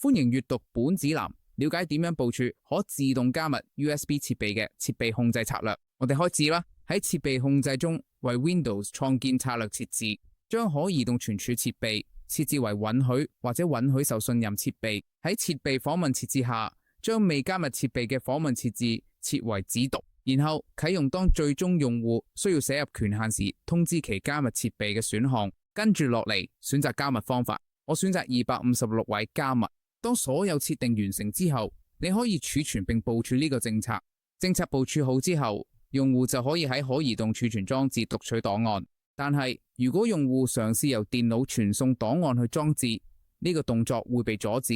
歡迎閱讀本指南，了解點樣部署可自動加密 USB 設備嘅設備控制策略。我哋開始啦。喺設備控制中，為 Windows 創建策略設置，將可移動存儲設備設置為允許或者允許受信任設備。喺設備訪問設置下，將未加密設備嘅訪問設置設為只讀，然後啟用當最終用戶需要寫入權限時通知其加密設備嘅選項。跟住落嚟選擇加密方法，我選擇256位加密。當所有設定完成之後，你可以儲存並部署呢個政策。政策部署好之後，用戶就可以喺可移動儲存裝置讀取檔案。但係如果用戶嘗試由電腦傳送檔案去裝置，呢個動作會被阻止，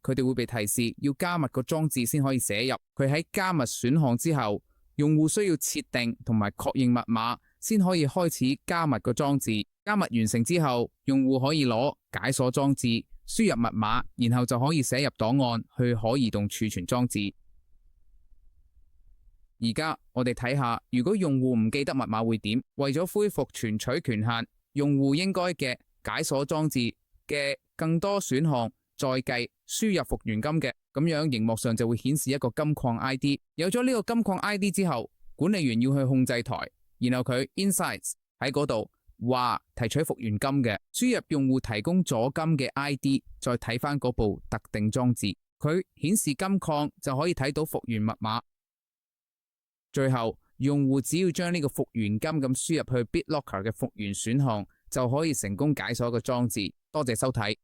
佢哋會被提示要加密個裝置先可以寫入。佢喺加密選項之後，用戶需要設定同埋確認密碼先可以開始加密個裝置。加密完成之後，用戶可以攞解鎖裝置，輸入密碼，然後就可以寫入檔案去可移動儲存裝置。而家我哋睇下，如果用戶唔記得密碼會點？為咗恢復存取權限，用戶應該嘅解鎖裝置嘅更多選項再計輸入復原金嘅，咁樣熒幕上就會顯示一個金礦 ID。有咗呢個金礦 ID 之後，管理員要去控制台，然後佢 Insights 喺嗰度話提取復原金嘅，輸入用戶提供咗金嘅 ID， 再睇翻嗰部特定裝置，佢顯示金礦就可以睇到復原密碼。最後，用戶只要將呢個復原金咁輸入去 BitLocker 嘅復原選項，就可以成功解鎖個裝置。多謝收睇。